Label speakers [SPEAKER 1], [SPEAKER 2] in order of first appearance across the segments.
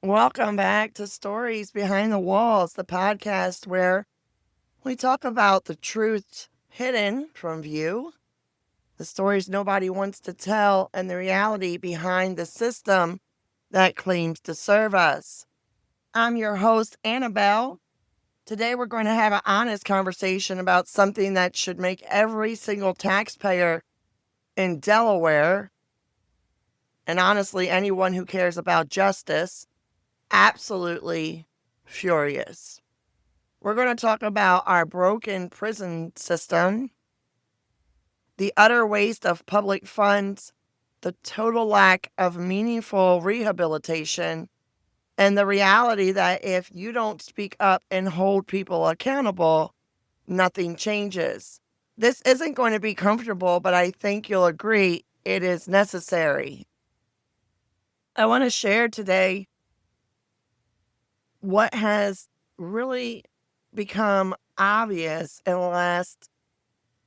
[SPEAKER 1] Welcome back to Stories Behind the Walls, the podcast where we talk about the truth hidden from view, the stories nobody wants to tell, and the reality behind the system that claims to serve us. I'm your host, Annabelle. Today we're going to have an honest conversation about something that should make every single taxpayer in Delaware, and honestly anyone who cares about justice, absolutely furious. We're going to talk about our broken prison system, the utter waste of public funds, the total lack of meaningful rehabilitation, and the reality that if you don't speak up and hold people accountable, nothing changes. This isn't going to be comfortable, but I think you'll agree it is necessary. I want to share today what has really become obvious in the last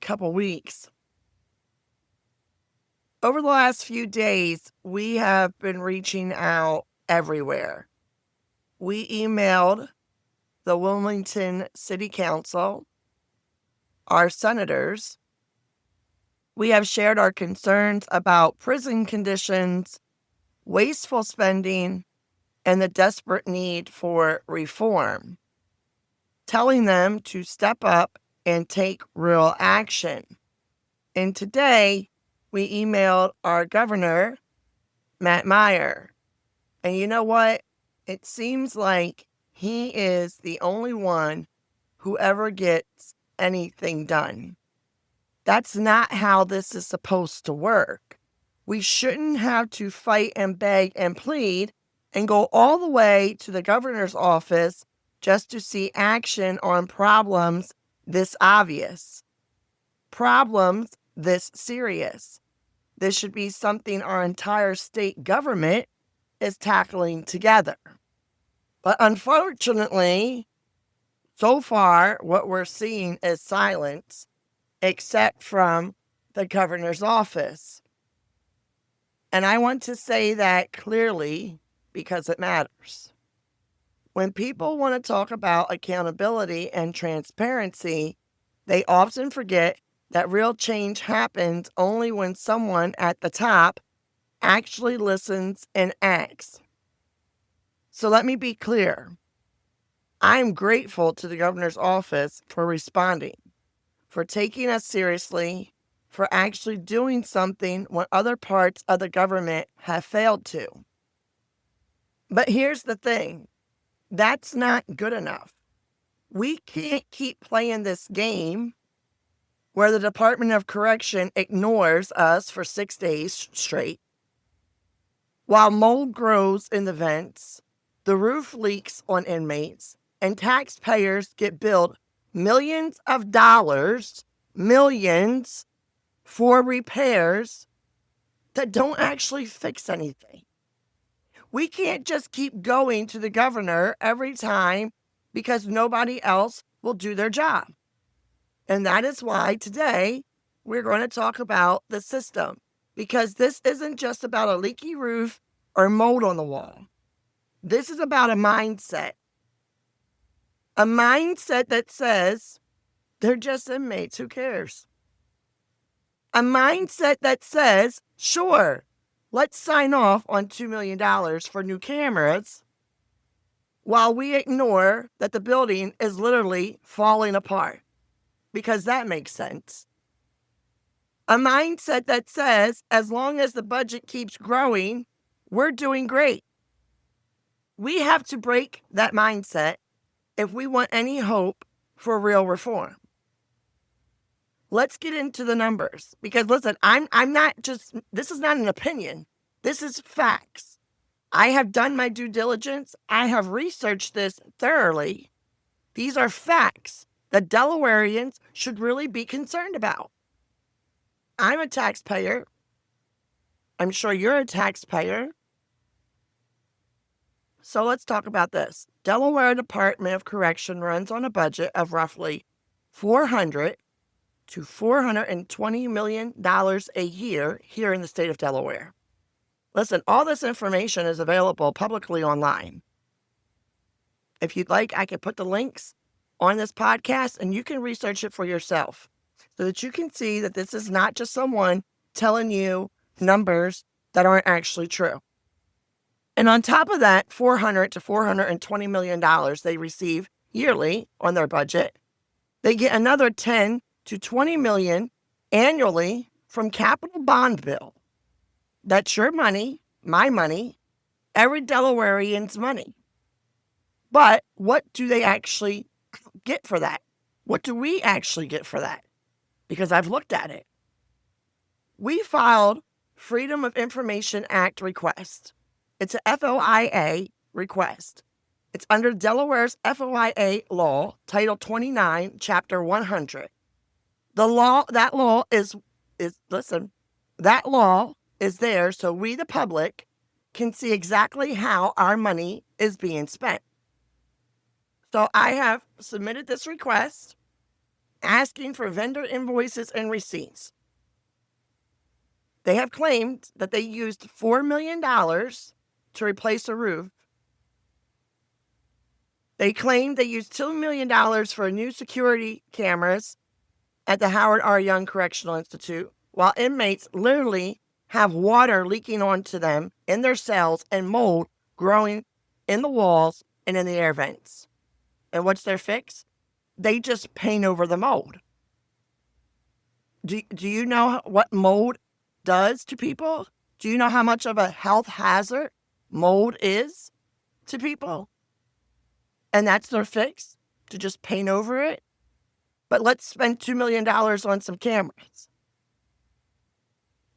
[SPEAKER 1] couple weeks. Over the last few days, we have been reaching out everywhere. We emailed the Wilmington City Council, our senators. We have shared our concerns about prison conditions, wasteful spending, and the desperate need for reform, telling them to step up and take real action. And today, we emailed our governor, Matt Meyer. And you know what? It seems like he is the only one who ever gets anything done. That's not how this is supposed to work. We shouldn't have to fight and beg and plead and go all the way to the governor's office just to see action on problems this obvious, problems this serious. This should be something our entire state government is tackling together. But unfortunately, so far, what we're seeing is silence, except from the governor's office. And I want to say that clearly because it matters. When people want to talk about accountability and transparency, they often forget that real change happens only when someone at the top actually listens and acts. So let me be clear. I'm grateful to the governor's office for responding, for taking us seriously, for actually doing something when other parts of the government have failed to. But here's the thing. That's not good enough. We can't keep playing this game where the Department of Correction ignores us for 6 days straight, while mold grows in the vents, the roof leaks on inmates, and taxpayers get billed millions of dollars, millions, for repairs that don't actually fix anything. We can't just keep going to the governor every time because nobody else will do their job. And that is why today we're going to talk about the system, because this isn't just about a leaky roof or mold on the wall. This is about a mindset. A mindset that says they're just inmates, who cares? A mindset that says, sure, let's sign off on $2 million for new cameras while we ignore that the building is literally falling apart, because that makes sense. A mindset that says, as long as the budget keeps growing, we're doing great. We have to break that mindset if we want any hope for real reform. Let's get into the numbers, because listen, I'm not just, this is not an opinion. This is facts. I have done my due diligence. I have researched this thoroughly. These are facts that Delawareans should really be concerned about. I'm a taxpayer. I'm sure you're a taxpayer. So let's talk about this. Delaware Department of Correction runs on a budget of roughly $400 to $420 million a year here in the state of Delaware. Listen, all this information is available publicly online. If you'd like, I can put the links on this podcast and you can research it for yourself so that you can see that this is not just someone telling you numbers that aren't actually true. And on top of that, $400 to $420 million they receive yearly on their budget. They get another 10 to 20 million annually from capital bond bill. That's your money, my money, every Delawarean's money. But what do they actually get for that? What do we actually get for that? Because I've looked at it. We filed Freedom of Information Act request. It's a FOIA request. It's under Delaware's FOIA law, Title 29, Chapter 100. That law is there so we, the public, can see exactly how our money is being spent. So I have submitted this request asking for vendor invoices and receipts. They have claimed that they used $4 million to replace a roof. They claimed they used $2 million for new security cameras at the Howard R. Young Correctional Institute, while inmates literally have water leaking onto them in their cells and mold growing in the walls and in the air vents. And what's their fix? They just paint over the mold. Do you know what mold does to people? Do you know how much of a health hazard mold is to people? And that's their fix, to just paint over it? But let's spend $2 million on some cameras.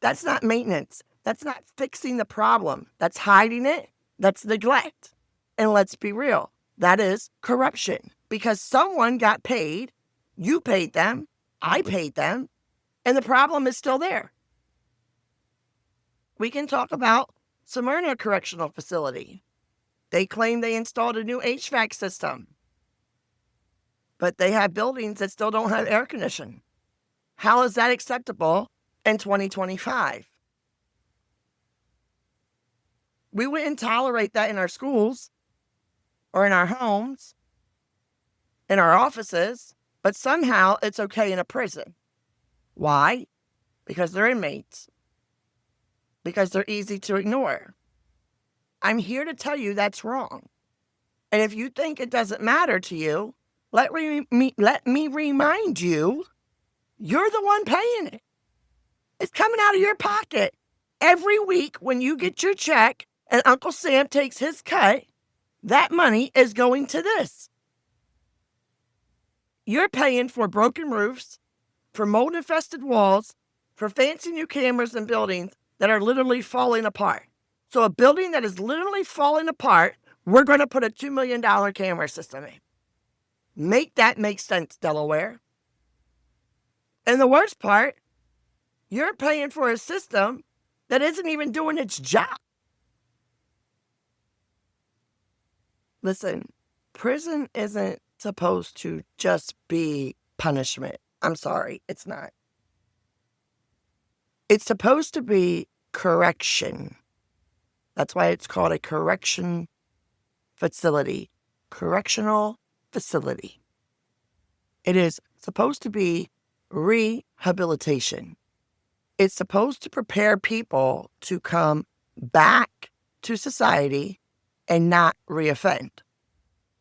[SPEAKER 1] That's not maintenance. That's not fixing the problem. That's hiding it. That's neglect. And let's be real. That is corruption. Because someone got paid, you paid them, I paid them, and the problem is still there. We can talk about Smyrna Correctional Facility. They claim they installed a new HVAC system, but they have buildings that still don't have air conditioning. How is that acceptable in 2025? We wouldn't tolerate that in our schools or in our homes, in our offices, but somehow it's okay in a prison. Why? Because they're inmates. Because they're easy to ignore. I'm here to tell you that's wrong. And if you think it doesn't matter to you, let me remind you, you're the one paying it. It's coming out of your pocket. Every week when you get your check and Uncle Sam takes his cut, that money is going to this. You're paying for broken roofs, for mold-infested walls, for fancy new cameras in buildings that are literally falling apart. So a building that is literally falling apart, we're going to put a $2 million camera system in. Make that make sense, Delaware. And the worst part, you're paying for a system that isn't even doing its job. Listen, prison isn't supposed to just be punishment. I'm sorry, it's not. It's supposed to be correction. That's why it's called a correction facility, correctional facility. It is supposed to be rehabilitation. It's supposed to prepare people to come back to society and not reoffend.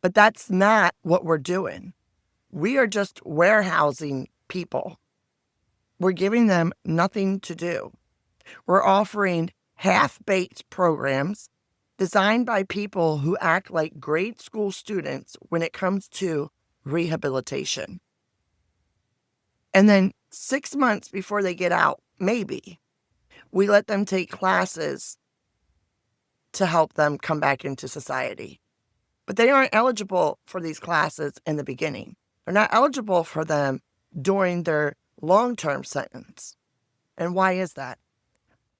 [SPEAKER 1] But that's not what we're doing. We are just warehousing people. We're giving them nothing to do. We're offering half-baked programs designed by people who act like grade school students when it comes to rehabilitation. And then 6 months before they get out, maybe, we let them take classes to help them come back into society. But they aren't eligible for these classes in the beginning. They're not eligible for them during their long-term sentence. And why is that?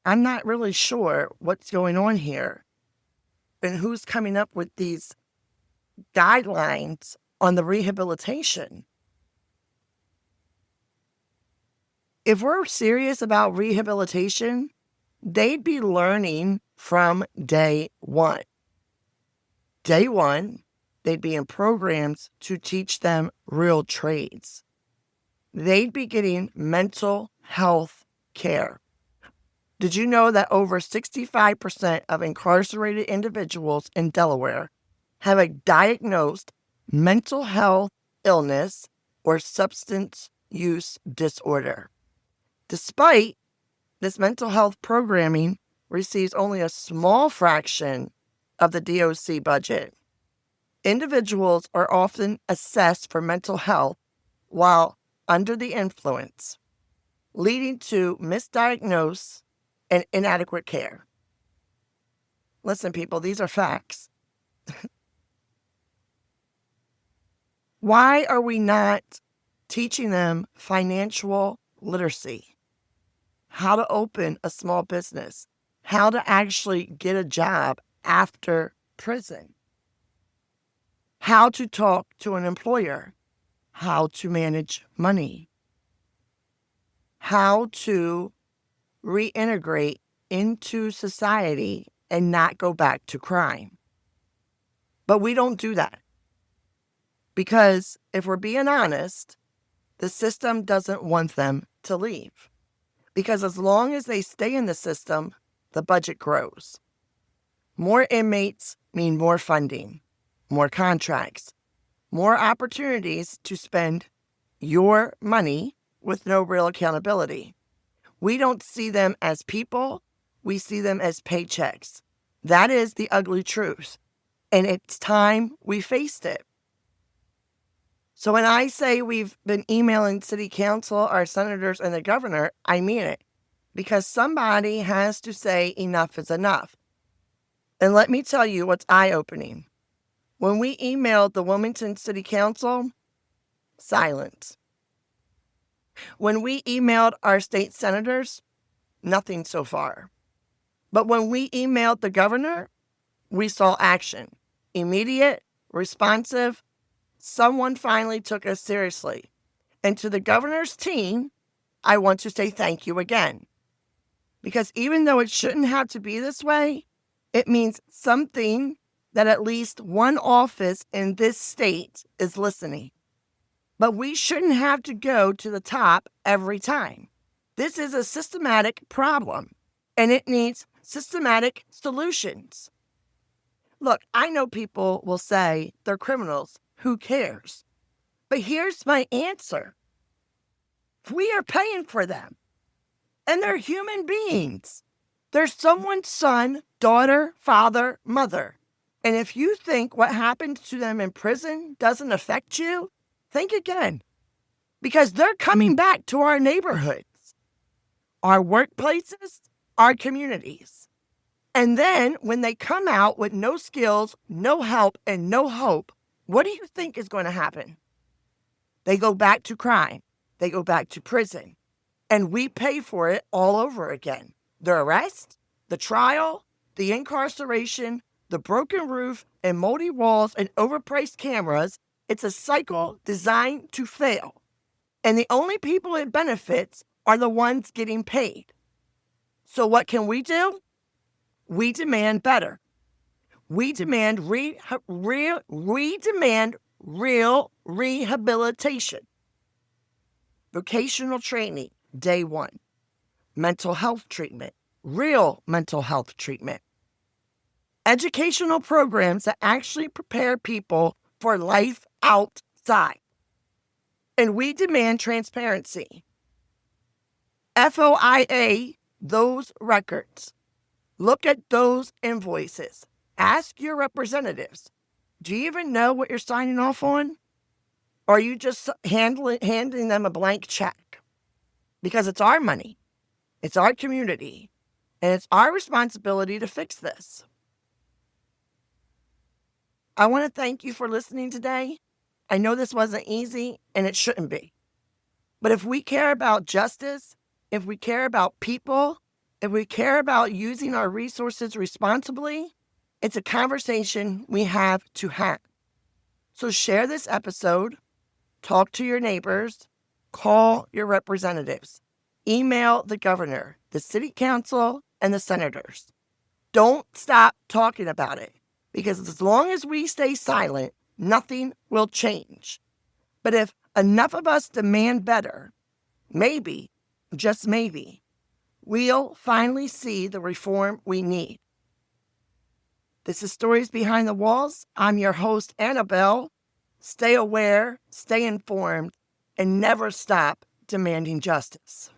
[SPEAKER 1] I'm not really sure what's going on here and who's coming up with these guidelines on the rehabilitation. If we're serious about rehabilitation, they'd be learning from day one. Day one, they'd be in programs to teach them real trades. They'd be getting mental health care. Did you know that over 65% of incarcerated individuals in Delaware have a diagnosed mental health illness or substance use disorder? Despite this mental health programming receives only a small fraction of the DOC budget. Individuals are often assessed for mental health while under the influence, leading to misdiagnosis and inadequate care. Listen, people, these are facts. Why are we not teaching them financial literacy? How to open a small business, how to actually get a job after prison, how to talk to an employer, how to manage money, how to reintegrate into society and not go back to crime. But we don't do that. Because if we're being honest, the system doesn't want them to leave. Because as long as they stay in the system, the budget grows. More inmates mean more funding, more contracts, more opportunities to spend your money with no real accountability. We don't see them as people, we see them as paychecks. That is the ugly truth. And it's time we faced it. So when I say we've been emailing city council, our senators, and the governor, I mean it. Because somebody has to say enough is enough. And let me tell you what's eye-opening. When we emailed the Wilmington City Council, silence. When we emailed our state senators, nothing so far. But when we emailed the governor, we saw action. Immediate, responsive. Someone finally took us seriously. And to the governor's team, I want to say thank you again. Because even though it shouldn't have to be this way, it means something that at least one office in this state is listening. But we shouldn't have to go to the top every time. This is a systematic problem, and it needs systematic solutions. Look, I know people will say they're criminals. Who cares? But here's my answer. We are paying for them, and they're human beings. They're someone's son, daughter, father, mother. And if you think what happens to them in prison doesn't affect you, think again. Because they're coming back to our neighborhoods, our workplaces, our communities. And then when they come out with no skills, no help, and no hope, what do you think is going to happen? They go back to crime. They go back to prison. And we pay for it all over again. The arrest, the trial, the incarceration, the broken roof and moldy walls and overpriced cameras. It's a cycle designed to fail. And the only people it benefits are the ones getting paid. So what can we do? We demand better. We demand real rehabilitation. Vocational training, day one. Mental health treatment, real mental health treatment. Educational programs that actually prepare people for life outside. And we demand transparency. FOIA those records. Look at those invoices. Ask your representatives. Do you even know what you're signing off on? Or are you just handing them a blank check? Because it's our money. It's our community. And it's our responsibility to fix this. I want to thank you for listening today. I know this wasn't easy, and it shouldn't be. But if we care about justice, if we care about people, if we care about using our resources responsibly, it's a conversation we have to have. So share this episode, talk to your neighbors, call your representatives, email the governor, the city council, and the senators. Don't stop talking about it, because as long as we stay silent, nothing will change. But if enough of us demand better, maybe, just maybe, we'll finally see the reform we need. This is Stories Behind the Walls. I'm your host, Annabelle. Stay aware, stay informed, and never stop demanding justice.